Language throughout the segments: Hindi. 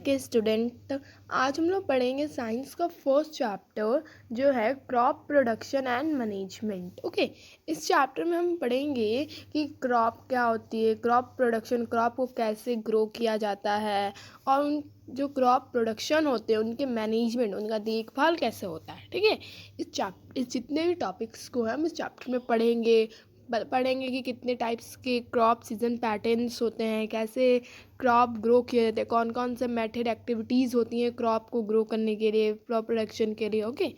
के स्टूडेंट, आज हम लोग पढ़ेंगे साइंस का फर्स्ट चैप्टर जो है crop production and management. Okay, इस चैप्टर में हम पढ़ेंगे कि क्रॉप क्या होती है, क्रॉप प्रोडक्शन, क्रॉप को कैसे ग्रो किया जाता है, और उन जो क्रॉप प्रोडक्शन होते हैं उनके मैनेजमेंट, उनका देखभाल कैसे होता है। ठीक है, इस जितने भी टॉपिक्स को हम इस चैप्टर में पढ़ेंगे कि कितने टाइप्स के क्रॉप सीजन पैटर्न्स होते हैं, कैसे क्रॉप ग्रो किए जाते हैं, कौन कौन से मेथड एक्टिविटीज़ होती हैं क्रॉप को ग्रो करने के लिए, क्रॉप प्रोडक्शन के लिए। ओके,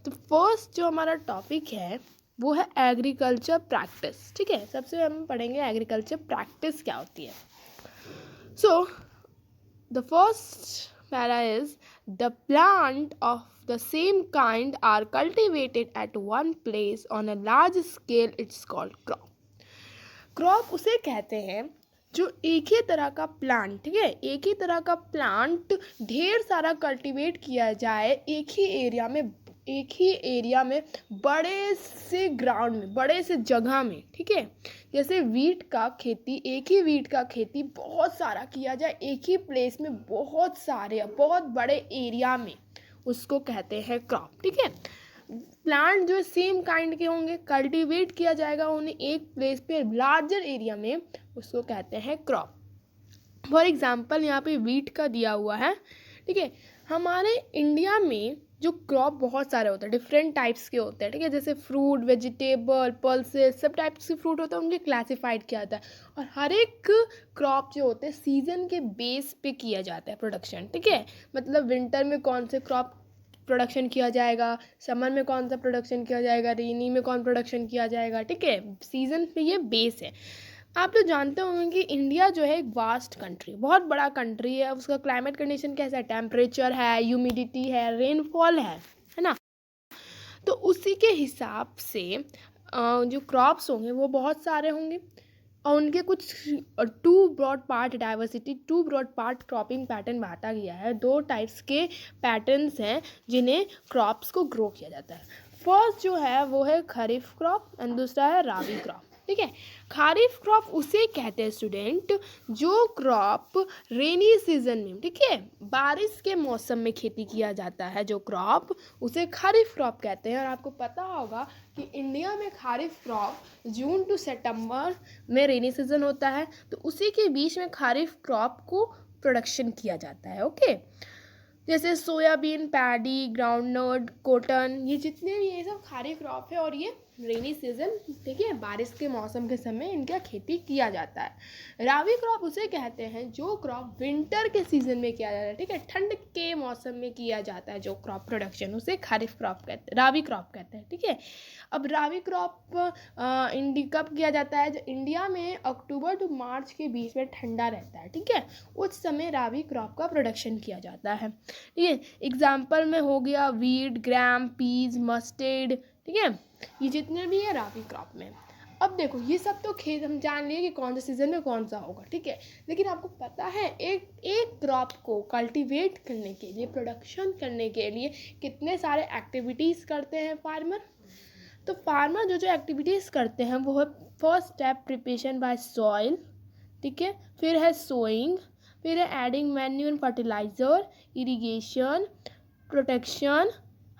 तो फर्स्ट जो हमारा टॉपिक है वो है एग्रीकल्चर प्रैक्टिस। ठीक है, सबसे हम पढ़ेंगे एग्रीकल्चर प्रैक्टिस क्या होती है। So the first para is the plant of the same kind are cultivated at one place on a large scale, it's called crop। Crop उसे कहते हैं जो एक ही तरह का प्लांट, ठीक है, एक ही तरह का प्लांट ढेर सारा कल्टीवेट किया जाए एक ही एरिया में बड़े से ग्राउंड में, बड़े से जगह में। ठीक है, जैसे वीट का खेती, एक ही वीट का खेती बहुत सारा किया जाए एक ही प्लेस में, बहुत बड़े एरिया में, उसको कहते हैं क्रॉप। ठीक है, प्लांट जो सेम काइंड के होंगे, कल्टीवेट किया जाएगा उन्हें एक प्लेस पे लार्जर एरिया में, उसको कहते हैं क्रॉप। फॉर एग्जांपल यहाँ पे वीट का दिया हुआ है। ठीक है, हमारे इंडिया में जो क्रॉप बहुत सारे होते हैं, डिफरेंट टाइप्स के होते हैं। ठीक है, जैसे फ्रूट, वेजिटेबल, पल्सेस, सब टाइप्स के फ्रूट होते हैं, उनके क्लासिफाइड किया जाता है। और हर एक क्रॉप जो होते हैं सीजन के बेस पे किया जाता है प्रोडक्शन। ठीक है, मतलब विंटर में कौन से क्रॉप प्रोडक्शन किया जाएगा, समर में कौन सा प्रोडक्शन किया जाएगा, रेनी में कौन प्रोडक्शन किया जाएगा। ठीक है, सीजन पे ये बेस है। आप तो जानते होंगे कि इंडिया जो है एक वास्ट कंट्री, बहुत बड़ा कंट्री है। उसका क्लाइमेट कंडीशन कैसा है, टेम्परेचर है, ह्यूमिडिटी है, रेनफॉल है ना। तो उसी के हिसाब से जो क्रॉप्स होंगे वो बहुत सारे होंगे, और उनके कुछ two broad part cropping pattern बांटा गया है। दो टाइप्स के पैटर्न्स हैं जिन्हें क्रॉप्स को ग्रो किया जाता है। फर्स्ट जो है वो है खरीफ क्रॉप एंड दूसरा है राबी क्रॉप। ठीक है, खरीफ क्रॉप उसे कहते हैं स्टूडेंट जो क्रॉप रेनी सीजन में, ठीक है, बारिश के मौसम में खेती किया जाता है, जो क्रॉप उसे खरीफ क्रॉप कहते हैं। और आपको पता होगा कि इंडिया में खरीफ क्रॉप जून टू सितंबर में रेनी सीजन होता है, तो उसी के बीच में खरीफ क्रॉप को प्रोडक्शन किया जाता है। ओके, जैसे सोयाबीन, पैडी, ग्राउंडनट, कॉटन, ये जितने भी ये सब खरीफ क्रॉप है, और ये रेनी सीजन, ठीक है, बारिश के मौसम के समय इनका खेती किया जाता है। राबी क्रॉप उसे कहते हैं जो क्रॉप विंटर के सीजन में किया जाता है। ठीक है, ठंड के मौसम में किया जाता है जो क्रॉप प्रोडक्शन, उसे खरीफ क्रॉप कहते हैं, राबी क्रॉप कहते हैं। ठीक है, अब राबी क्रॉप कब किया जाता है, जो इंडिया में अक्टूबर टू मार्च के बीच में ठंडा रहता है। ठीक है, उस समय राबी क्रॉप का प्रोडक्शन किया जाता है। ठीक है, एग्जाम्पल में हो गया वीट, ग्राम, पीज, मस्टर्ड। ठीक है, ये जितने भी है राबी क्रॉप में। अब देखो, ये सब तो खेत हम जान लिए कि कौन से सीजन में कौन सा होगा। ठीक है, लेकिन आपको पता है एक एक क्रॉप को कल्टीवेट करने के लिए, प्रोडक्शन करने के लिए कितने सारे एक्टिविटीज़ करते हैं फार्मर। तो फार्मर जो जो एक्टिविटीज़ करते हैं वो है, first step preparation bye soil. ठीक है, फिर है सोइंग, फिर है adding manure fertiliser, irrigation, protection,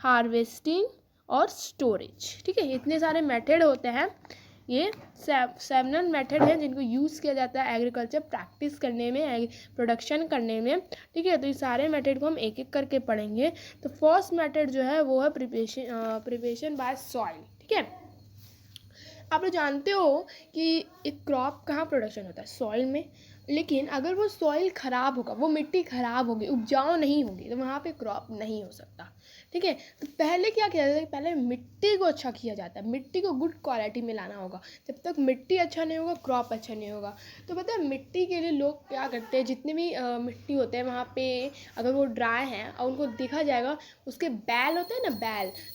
harvesting और स्टोरेज। ठीक है, इतने सारे मेथड होते हैं। ये सेवरल मेथड हैं जिनको यूज़ किया जाता है एग्रीकल्चर प्रैक्टिस करने में, प्रोडक्शन करने में। ठीक है, तो ये सारे मेथड को हम एक एक करके पढ़ेंगे। तो फर्स्ट मेथड जो है वो है प्रिपरेशन बाय सॉइल। ठीक है, आप लोग जानते हो कि एक क्रॉप कहाँ प्रोडक्शन होता है, सॉइल में। लेकिन अगर वो सॉइल ख़राब होगा, वो मिट्टी ख़राब होगी, उपजाऊ नहीं होगी, तो वहाँ पे क्रॉप नहीं हो सकता। ठीक है, तो पहले क्या किया जाता है, पहले मिट्टी को अच्छा किया जाता है, मिट्टी को गुड क्वालिटी में लाना होगा। जब तक मिट्टी अच्छा नहीं होगा क्रॉप अच्छा नहीं होगा। तो पता है मिट्टी के लिए लोग क्या करते हैं, जितने भी मिट्टी होते हैं वहाँ पे अगर वो ड्राई हैं और उनको देखा जाएगा, उसके बैल होते हैं ना,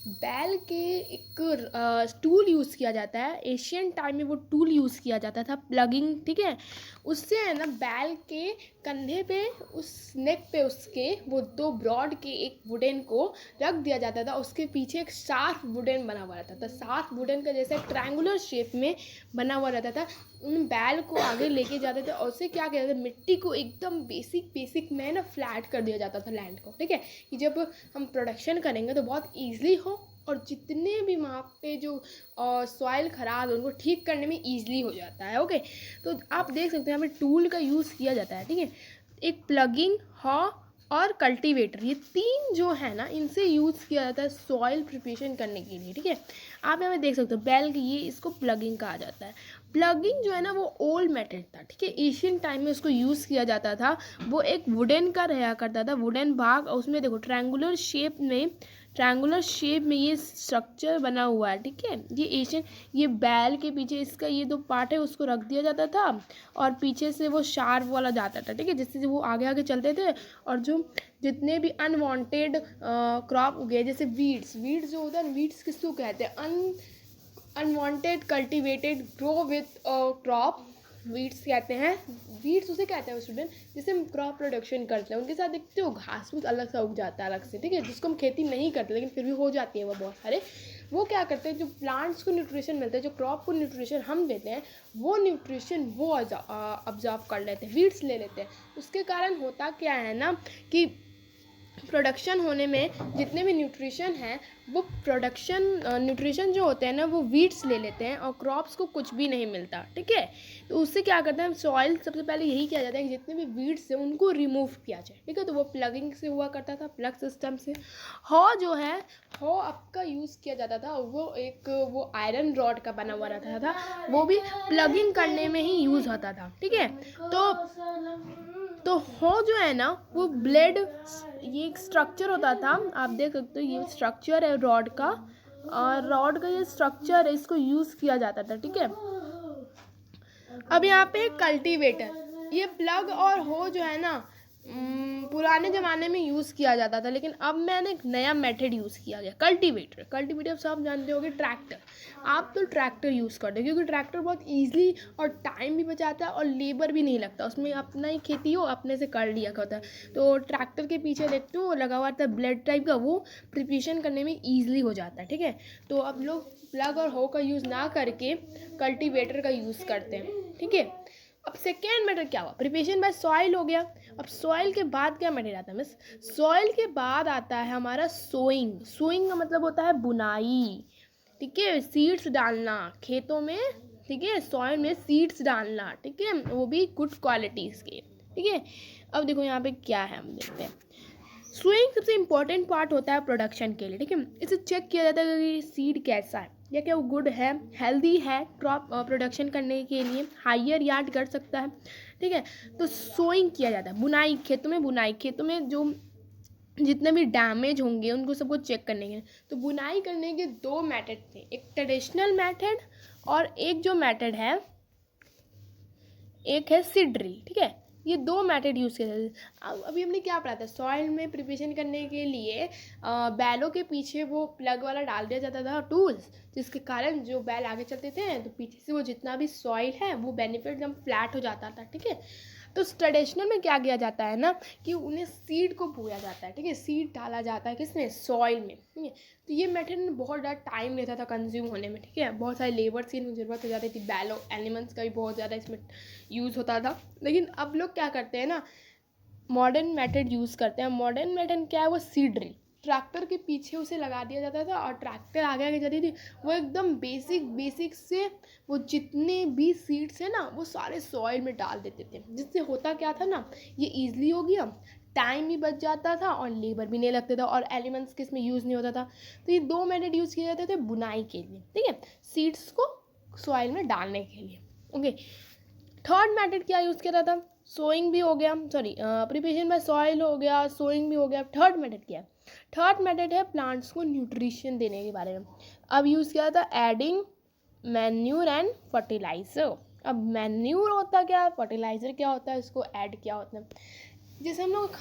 बैल के एक टूल यूज़ किया जाता है। एशियन टाइम में वो टूल यूज़ किया जाता था, प्लगिंग। ठीक है, उससे है ना बैल के कंधे पे, उस नेक पे उसके वो 2 ब्रॉड के एक वुडन को रख दिया जाता था, उसके पीछे एक शार्प वुडन बना हुआ रहता था, शार्प वुडन का जैसे ट्रायंगुलर शेप में बना हुआ रहता था। उन बैल को आगे लेके जाते थे और उससे क्या किया जाता था, मिट्टी को एकदम बेसिक में ना फ्लैट कर दिया जाता था लैंड को, ठीक है, कि जब हम प्रोडक्शन करेंगे तो बहुत ईजिली हो और जितने भी वहाँ पे जो सॉइल ख़राब है उनको ठीक करने में ईजिली हो जाता है। ओके, तो आप देख सकते हैं यहाँ पे टूल का यूज़ किया जाता है, ठीक है, एक प्लगिंग, हॉ और कल्टीवेटर, ये 3 जो है ना इनसे यूज़ किया जाता है सॉइल प्रिपरेशन करने के लिए, ठीक है। आप यहाँ पे देख सकते हो बैल की, ये इसको प्लगिंग कहा जाता है। प्लगिंग जो है ना वो ओल्ड मेथड था, ठीक है, एशियन टाइम में उसको यूज़ किया जाता था। वो एक वुडन का रहा करता था, वुडन भाग, और उसमें देखो ट्रायंगुलर शेप में ये स्ट्रक्चर बना हुआ है, ठीक है। ये बैल के पीछे इसका ये 2 पार्ट है, उसको रख दिया जाता था और पीछे से वो शार्प वाला जाता था, ठीक है, जिससे वो आगे आगे चलते थे और जो जितने भी अनवांटेड क्रॉप उगे, जैसे वीड्स जो होता है ना, वीड्स किसको कहते हैं, unwanted cultivated grow with crop, weeds कहते हैं। वीड्स उसे कहते हैं स्टूडेंट जिससे हम क्रॉप प्रोडक्शन करते हैं, उनके साथ देखते हो घास फूस अलग सा उग जाता है अलग से, ठीक है, जिसको हम खेती नहीं करते लेकिन फिर भी हो जाती है वो बहुत सारे। वो क्या करते हैं, जो प्लांट्स को न्यूट्रिशन मिलता है, जो क्रॉप को न्यूट्रिशन हम देते हैं, वो न्यूट्रिशन वो ऑब्जर्व कर लेते हैं, वीड्स ले लेते हैं। उसके कारण होता क्या है ना कि प्रोडक्शन होने में जितने भी न्यूट्रिशन हैं वो न्यूट्रिशन जो होते हैं ना वो वीड्स ले लेते हैं और क्रॉप्स को कुछ भी नहीं मिलता, ठीक है। तो उससे क्या करते हैं, सॉइल सबसे पहले यही किया जाता है कि जितने भी वीड्स हैं उनको रिमूव किया जाए, ठीक है। तो वो प्लगिंग से हुआ करता था, प्लग सिस्टम से। हॉ आपका यूज़ किया जाता था, वो आयरन रॉड का बना हुआ रहता था, वो भी प्लगिंग करने में ही यूज़ होता था, ठीक है। तो हॉ जो है ना वो ब्लेड, ये एक स्ट्रक्चर होता था, आप देख सकते हो ये स्ट्रक्चर है रॉड का, और रॉड का ये स्ट्रक्चर है, इसको यूज़ किया जाता था, ठीक है। अब यहाँ पे कल्टीवेटर, ये प्लग और हो जो है ना पुराने ज़माने में यूज़ किया जाता था, लेकिन अब मैंने एक नया मेथड यूज़ किया गया, कल्टीवेटर सब जानते होंगे, ट्रैक्टर। आप तो ट्रैक्टर यूज़ करते हो क्योंकि ट्रैक्टर बहुत ईजिली और टाइम भी बचाता है और लेबर भी नहीं लगता, उसमें अपना ही खेती हो अपने से कर लिया होता है। तो ट्रैक्टर के पीछे देखते हो लगा हुआ था ब्लेड टाइप का, वो प्रिपरेशन करने में ईजिली हो जाता है, ठीक है। तो अब लोग प्लग और हो का यूज़ ना करके कल्टीवेटर का यूज़ करते हैं, ठीक है। अब सेकेंड मेथड क्या हुआ, प्रिपरेशन बाय सॉइल हो गया। अब सॉइल के बाद क्या मेथड आता है मिस, सॉइल के बाद आता है हमारा सोइंग का मतलब होता है बुनाई, ठीक है, सीड्स डालना खेतों में, ठीक है, सॉइल में सीड्स डालना, ठीक है, वो भी गुड क्वालिटीज़ के, ठीक है। अब देखो यहाँ पे क्या है, हम देखते हैं। सोइंग सबसे इम्पोर्टेंट पार्ट होता है प्रोडक्शन के लिए, ठीक है। इसे चेक किया जाता है कि सीड कैसा है या क्या वो गुड है, हेल्दी है क्रॉप प्रोडक्शन करने के लिए, हायर यार्ड कर सकता है, ठीक है। तो सोइंग किया जाता है, बुनाई, खेतों में जो जितने भी डैमेज होंगे उनको सबको चेक करने के। तो बुनाई करने के 2 मेथड थे, एक ट्रेडिशनल मेथड और एक जो मेथड है एक है सीड ड्रिल, ठीक है। ये 2 मेथड यूज़ किए जाते हैं। अभी हमने क्या पढ़ा था, सॉइल में प्रिपरेशन करने के लिए बैलों के पीछे वो प्लग वाला डाल दिया जाता था टूल्स, जिसके कारण जो बैल आगे चलते थे तो पीछे से वो जितना भी सॉइल है वो बेनिफिट एकदम फ्लैट हो जाता था, ठीक है। तो ट्रेडिशनल में क्या किया जाता है ना कि उन्हें सीड को बोया जाता है, ठीक है, सीड डाला जाता है किसमें, सॉइल में, ठीक है। तो ये मेथड बहुत ज़्यादा टाइम लेता था कंज्यूम होने में, ठीक है, बहुत सारे लेबर्स की ज़रूरत हो जाती थी, बैलो एनिमल्स का भी बहुत ज़्यादा इसमें यूज़ होता था। लेकिन अब लोग क्या करते हैं ना, मॉडर्न मेथड यूज़ करते हैं। मॉडर्न मेथड क्या है, वो सीड ड्रिल, ट्रैक्टर के पीछे उसे लगा दिया जाता था और ट्रैक्टर आगे आगे जाती थी, वो एकदम बेसिक से वो जितने भी सीड्स हैं ना वो सारे सॉइल में डाल देते थे, जिससे होता क्या था ना, ये ईजिली हो गया, टाइम भी बच जाता था और लेबर भी नहीं लगता था और एलिमेंट्स किस में यूज़ नहीं होता था। तो ये 2 मेथड यूज़ किए जाते थे बुनाई के लिए, ठीक है, सीड्स को सॉइल में डालने के लिए। ओके, थर्ड मेथड क्या यूज़ किया था, सोइंग भी हो गया, प्रिपरेशन बाय सॉइल हो गया, सोइंग भी हो गया। थर्ड मेथड क्या है, थर्ड मेथड है प्लांट्स को न्यूट्रिशन देने के बारे में। अब यूज़ किया था एडिंग मैन्यूर एंड फर्टिलाइज़र। अब मैन्यूर होता क्या है, फर्टिलाइज़र क्या होता है, इसको ऐड क्या होता है। जैसे हम लोग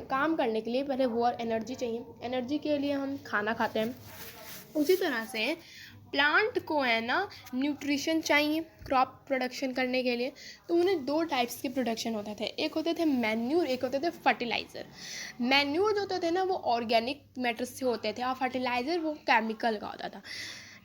काम करने के लिए पहले वो एनर्जी चाहिए, एनर्जी के लिए हम खाना खाते हैं, उसी तरह से प्लांट को है ना न्यूट्रिशन चाहिए क्रॉप प्रोडक्शन करने के लिए, तो उन्हें दो टाइप्स के प्रोडक्शन होते थे, एक होते थे मैन्यूर, एक होते थे फर्टिलाइज़र। मैन्यूर जो होते थे ना वो ऑर्गेनिक मैटर से होते थे और फर्टिलाइज़र वो केमिकल का होता था।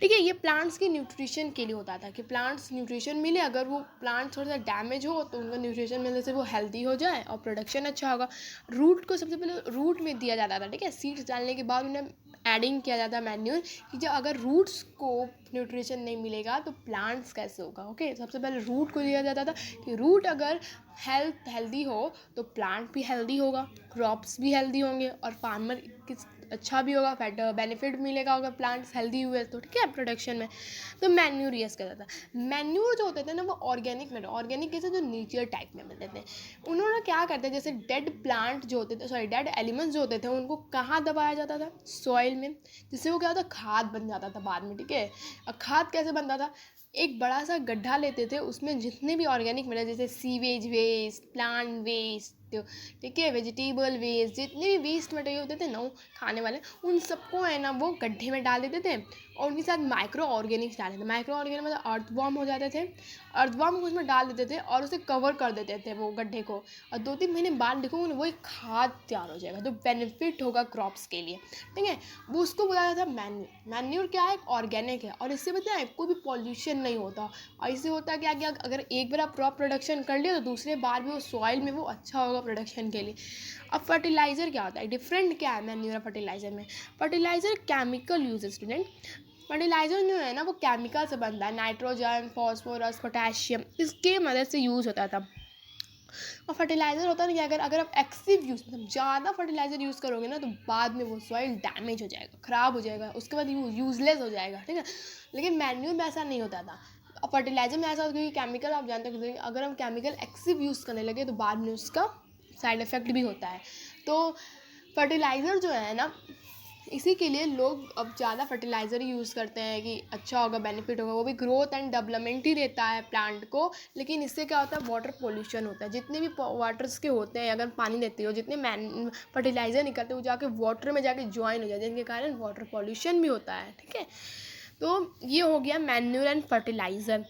ठीक है, ये प्लांट्स की न्यूट्रिशन के लिए होता था कि प्लांट्स न्यूट्रिशन मिले, अगर वो प्लांट थोड़ा सा डैमेज हो तो उनको न्यूट्रिशन मिलने से वो हेल्दी हो जाए और प्रोडक्शन अच्छा होगा। रूट को सबसे पहले रूट में दिया जाता था, ठीक है, सीड्स डालने के बाद उन्हें एडिंग किया जाता है मैन्यूर, कि जब अगर रूट्स को न्यूट्रिशन नहीं मिलेगा तो प्लांट्स कैसे होगा। ओके, सबसे पहले रूट को दिया जाता था कि रूट अगर हेल्दी हो तो प्लांट भी हेल्दी होगा, क्रॉप्स भी हेल्दी होंगे और फार्मर किस अच्छा भी होगा, बेनिफिट मिलेगा अगर प्लांट्स हेल्दी हुए तो, ठीक है, प्रोडक्शन में। तो मैन्यूर यूज़ करता था। मैन्यूर जो होते थे ना वो ऑर्गेनिक कैसे, जो नेचर टाइप में मिलते थे। उन्होंने क्या करते थे, जैसे डेड प्लांट जो होते थे, डेड एलिमेंट्स जो होते थे उनको कहाँ दबाया जाता था, सॉइल में, जिससे वो क्या होता, खाद बन जाता था बाद में। ठीक है, अब खाद कैसे बनता था, एक बड़ा सा गड्ढा लेते थे, उसमें जितने भी ऑर्गेनिक मटेरियल जैसे सीवेज वेस्ट, प्लांट वेस्ट, ठीक है, वेजिटेबल वेस्ट, जितने भी वेस्ट मटेरियल होते थे ना खाने वाले, उन सबको है ना वो गड्ढे में डाल देते थे और उनके साथ माइक्रो ऑर्गेनिक्स डाल देते थे। माइक्रो ऑर्गेनिक मतलब अर्थवॉर्म हो जाते थे, अर्थवॉर्म को उसमें डाल देते थे और उसे कवर कर देते थे वो गड्ढे को, और 2-3 महीने बाद देखो वो एक खाद तैयार हो जाएगा जो बेनिफिट होगा क्रॉप्स के लिए। ठीक है, वो उसको बोला जाता था मैन्यूर। मैन्यूर क्या है, ऑर्गेनिक है और इससे पता है कोई भी पॉल्यूशन नहीं होता, और इससे होता है क्या कि अगर एक बार आप क्रॉप प्रोडक्शन कर लिया तो दूसरे बार भी वो सॉइल में वो अच्छा होगा प्रोडक्शन के लिए। अब फर्टिलाइज़र क्या होता है, डिफरेंट क्या है मैन्यूर और फर्टिलाइज़र में। Fertiliser chemical use student, fertiliser जो है ना वो केमिकल से बनता है, नाइट्रोजन, फॉस्फोरस, पोटेशियम, इसके मदद से यूज़ होता था। और फर्टिलाइज़र होता है ना कि अगर आप एक्सिव यूज़, मतलब ज़्यादा फर्टिलाइज़र यूज़ करोगे ना तो बाद में वो सॉइल डैमेज हो जाएगा, ख़राब हो जाएगा, उसके बाद यूज़लेस हो जाएगा। ठीक है, लेकिन मैन्यूर में ऐसा नहीं होता था। फर्टिलाइज़र में ऐसा होता है क्योंकि केमिकल आप जानते हो, अगर हम केमिकल एक्सिव यूज़ करने लगे तो बाद में उसका साइड इफ़ेक्ट भी होता है। तो फर्टिलाइज़र जो है ना, इसी के लिए लोग अब ज़्यादा फर्टिलाइज़र ही यूज़ करते हैं कि अच्छा होगा, बेनिफिट होगा, वो भी ग्रोथ एंड डेवलपमेंट ही देता है प्लांट को। लेकिन इससे क्या होता है, वाटर पोल्यूशन होता है। जितने भी वाटर्स के होते हैं, अगर पानी देते हो, जितने फर्टिलाइज़र निकलते हैं वो जाके वाटर में जाके ज्वाइन हो जाते हैं, जिनके कारण वाटर पोल्यूशन भी होता है। ठीक है, तो ये हो गया मैन्यूर एंड फर्टिलाइज़र।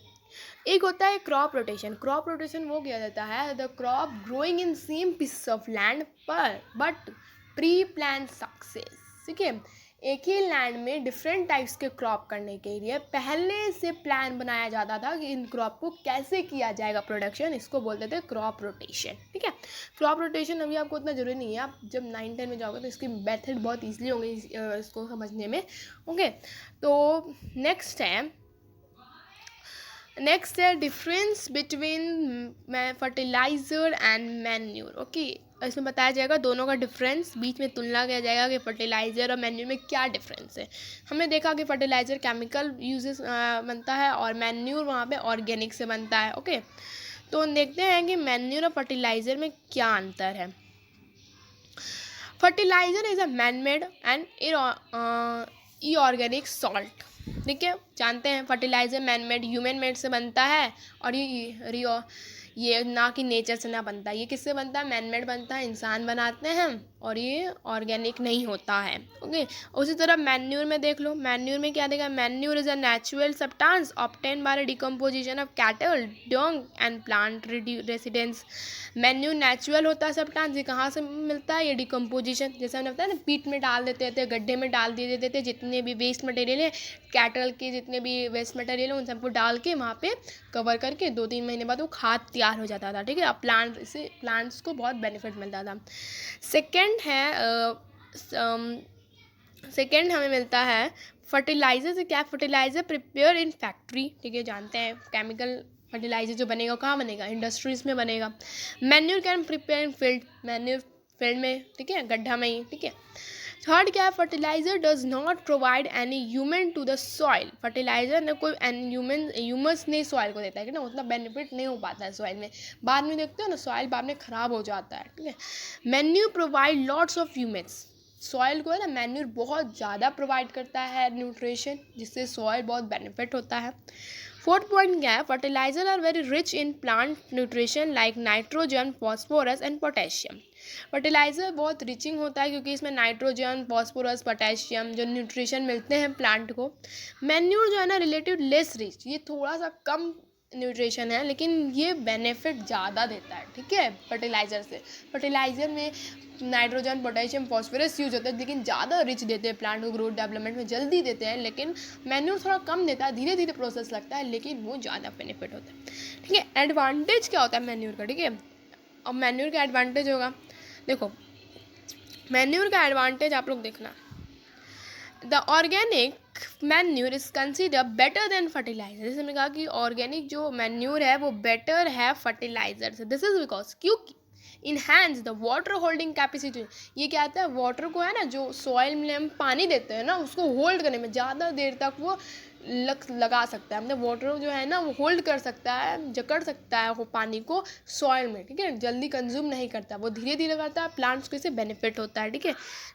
एक होता है क्रॉप रोटेशन। क्रॉप रोटेशन वो किया जाता है, the crop growing in same piece of land पर बट प्री प्लान सक्सेस। ठीक है, एक ही लैंड में डिफरेंट टाइप्स के क्रॉप करने के लिए पहले से प्लान बनाया जाता था कि इन क्रॉप को कैसे किया जाएगा प्रोडक्शन, इसको बोलते थे क्रॉप रोटेशन। ठीक है, क्रॉप रोटेशन अभी आपको उतना ज़रूरी नहीं है, आप जब 9-10 में जाओगे तो इसकी मेथड बहुत ईजिली होंगे इसको समझने में। ओके, तो नेक्स्ट है difference between fertiliser and manure. Okay, इसमें बताया जाएगा दोनों का डिफरेंस, बीच में तुलना किया जाएगा कि फर्टिलाइज़र और मैन्यूर में क्या डिफरेंस है। हमने देखा कि फर्टिलाइज़र केमिकल यूजेस बनता है और मैन्यूर वहाँ पे ऑर्गेनिक से बनता है। ओके, तो देखते हैं कि मैन्यूर और फर्टिलाइज़र में क्या अंतर है। Fertiliser is a man made and inorganic salt. ठीक है, जानते हैं fertiliser man made, human made से बनता है, और ये ना कि नेचर से ना बनता है। ये किससे बनता है, मैन मेड बनता है, इंसान बनाते हैं, और ये ऑर्गेनिक नहीं होता है। ओके, उसी तरह मैन्यूर में देख लो, मैन्यूर में क्या देगा, manure is a natural substance obtain by decomposition of cattle, Dang and plant residence. Manure natural होता है सब्सटेंस, ये कहाँ से मिलता है, ये डिकम्पोजिशन, जैसे हमने बताया ना, पीट में डाल देते थे, गड्ढे में डाल दिए देते थे, जितने भी वेस्ट मटेरियल है, कैटल के जितने भी वेस्ट मटेरियल है उन सबको डाल के वहाँ पे कवर करके 2-3 महीने बाद वो खाद तैयार हो जाता था। ठीक है, अब प्लांट्स को बहुत बेनिफिट मिलता था। सेकेंड हमें मिलता है फर्टिलाइज़र से क्या, फर्टिलाइज़र प्रिपेयर इन फैक्ट्री। ठीक है, जानते हैं केमिकल फर्टिलाइज़र जो बनेगा कहाँ बनेगा, इंडस्ट्रीज़ में बनेगा। Manure can prepare in field, manure field में, ठीक है, गड्ढा में ही। ठीक है, थर्ड क्या है, fertiliser does not provide any human to the soil. Fertiliser ने कोई ह्यूमस नहीं सॉइल को देता है कि ना, उतना बेनिफिट नहीं हो पाता है सॉइल में, बाद में देखते हो ना सॉइल बाद में ख़राब हो जाता है। ठीक है, manure provide lots of humans, soil को है ना मैन्यूर बहुत ज़्यादा प्रोवाइड करता है न्यूट्रिशन, जिससे सॉइल बहुत बेनिफिट होता है। फोर्थ पॉइंट क्या है, fertiliser are very rich in plant nutrition like nitrogen, phosphorus and potassium. Fertiliser बहुत रिचिंग होता है क्योंकि इसमें नाइट्रोजन, फॉस्फोरस, पोटेशियम जो न्यूट्रिशन मिलते हैं प्लांट को। मैन्यूर जो है ना रिलेटिव लेस रिच, ये थोड़ा सा कम न्यूट्रिशन है लेकिन ये बेनिफिट ज़्यादा देता है, ठीक है, फर्टिलाइज़र से। फर्टिलाइज़र में नाइट्रोजन, पोटेशियम, फॉस्फोरस यूज होता है लेकिन ज़्यादा रिच देते हैं प्लांट को, ग्रोथ डेवलपमेंट में जल्दी देते हैं। लेकिन मैन्यूर थोड़ा कम देता है, धीरे धीरे प्रोसेस लगता है लेकिन वो ज़्यादा बेनिफिट होता है, ठीक है। एडवांटेज क्या होता है मैन्यूर का, ठीक है। अब मैन्यूर का एडवांटेज होगा, देखो मैन्यूर का एडवांटेज आप लोग देखना, the organic manure is consider better than fertiliser. जैसे मैंने कहा कि ऑर्गेनिक जो मैन्यूर है वो बेटर है फर्टिलाइजर से। दिस इज बिकॉज क्योंकि enhance the water holding capacity, ये क्या आता है, वाटर को है ना जो सॉइल में हम पानी देते हैं ना उसको होल्ड करने में ज़्यादा देर तक वो लगा सकता है, मतलब वाटर जो है ना वो होल्ड कर सकता है, जकड़ सकता है वो पानी को सॉइल में, ठीक है। जल्दी कंज्यूम नहीं करता, वो धीरे धीरे करता है, प्लांट्स को इससे बेनिफिट होता है, ठीक है।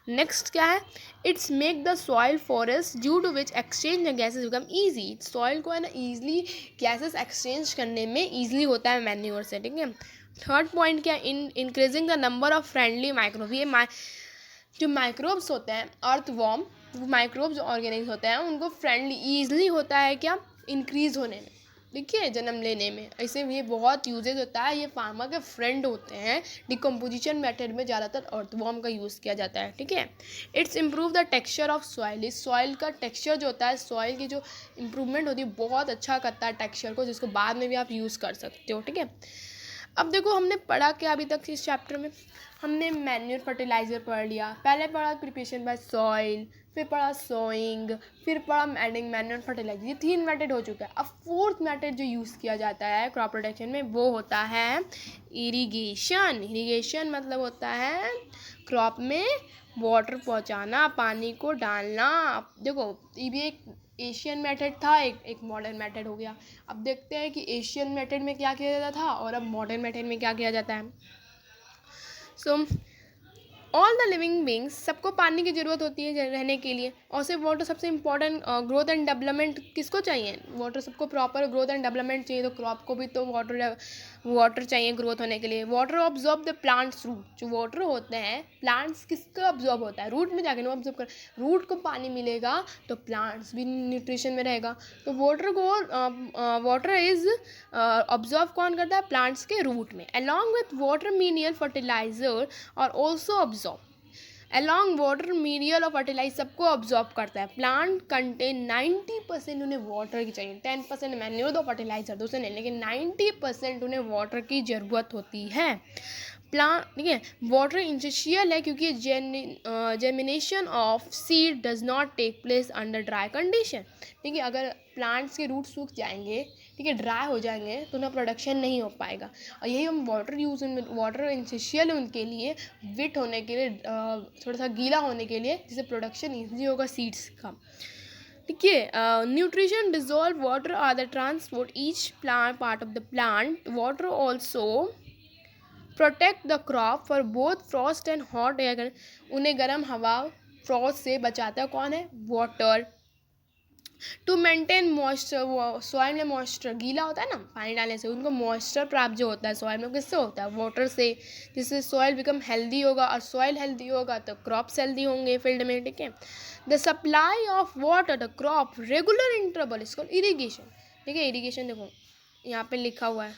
नेक्स्ट क्या है, it's make the soil porous due to which exchange the gases become easy. Soil को है ना ईजिली गैसेस एक्सचेंज करने में ईजिली होता है मैन्योर से, ठीक है। थर्ड पॉइंट क्या, increasing the number of friendly microbe. ये जो माइक्रोब्स होते हैं अर्थवॉर्म, वो माइक्रोब्स ऑर्गेनिक्स होते हैं उनको फ्रेंडली ईजिली होता है क्या, इंक्रीज होने में, देखिए जन्म लेने में। ऐसे ये बहुत यूजेज होता है, ये फार्मा के फ्रेंड होते हैं। डिकम्पोजिशन मेथड में ज़्यादातर अर्थवॉर्म का यूज़ किया जाता है, ठीक है। It's improve the texture of soil. इस सॉइल का टेक्सचर जो होता है, सॉइल की जो इम्प्रूवमेंट होती है बहुत अच्छा करता है टेक्सचर को, जिसको बाद में भी आप यूज़ कर सकते हो, ठीक है। अब देखो हमने पढ़ा क्या अभी तक इस चैप्टर में, हमने मैन्यूर फर्टिलाइज़र पढ़ लिया, पहले पढ़ा प्रिपरेशन बाय सॉइल, फिर पढ़ा सोइंग, फिर पढ़ा एडिंग मैन्यूर फर्टिलाइजर। ये 3 मेथड हो चुका है। अब 4th मेथड जो यूज़ किया जाता है क्रॉप प्रोटेक्शन में वो होता है इरिगेशन। इरिगेशन मतलब होता है क्रॉप में वाटर पहुंचाना, पानी को डालना। देखो ये भी एक एशियन मेथड था, एक मॉडर्न मेथड हो गया। अब देखते हैं कि एशियन मेथड में क्या किया जाता था और अब मॉडर्न मेथड में क्या किया जाता है। So all the living beings, सबको पानी की ज़रूरत होती है रहने के लिए, और सिर्फ वाटर सबसे इम्पॉर्टेंट ग्रोथ एंड डेवलपमेंट किसको चाहिए, वाटर सबको प्रॉपर ग्रोथ एंड डेवलपमेंट चाहिए, तो क्रॉप को भी तो वाटर चाहिए ग्रोथ होने के लिए। Water absorb the plants root, जो वाटर होते हैं प्लांट्स किसका ऑब्जॉर्ब होता है, रूट में जाकर ऑब्जॉर्ब कर, रूट को पानी मिलेगा तो प्लांट्स भी न्यूट्रिशन में रहेगा। तो वाटर को वाटर इज ऑब्जॉर्व कौन करता है, प्लांट्स के रूट में। Along with water mineral fertiliser और also absorb, along water mineral और फर्टिलाइजर सबको ऑब्जॉर्व करता है। प्लांट कंटेन 90% उन्हें वाटर की चाहिए, 10% मैन्योर दो फर्टिलाइजर दूसरे नहीं, लेकिन 90% उन्हें वाटर की ज़रूरत होती है। प्लांट, ठीक है, वाटर इंसेंशियल है क्योंकि germination of seed does not take place under dry condition, ठीक है। अगर प्लांट्स के रूट सूख जाएंगे, ठीक है, ड्राई हो जाएंगे तो उनका प्रोडक्शन नहीं हो पाएगा। और यही हम वाटर इंसेंशियल है उनके लिए, विट होने के लिए, थोड़ा सा गीला होने के लिए, जिससे प्रोडक्शन ईजी होगा सीड्स का, ठीक है। Nutrition dissolve water are the transport each plant part of the plant. Water also protect the crop for both frost and hot air. उन्हें गर्म हवा फ्रॉस्ट से बचाता है कौन है, water. To maintain moisture, soil में मॉइस्चर गीला होता है ना पानी डालने से, उनको मॉइस्चर प्राप्त जो होता है सॉइल में किससे होता है, वाटर से, जिससे सॉइल बिकम हेल्दी होगा, और सॉइल हेल्दी होगा तो क्रॉप्स हेल्दी होंगे फील्ड में, ठीक है। The supply of water the crop regular interval इसको इरीगेशन, ठीक है। इरीगेशन देखो यहाँ पे लिखा हुआ है,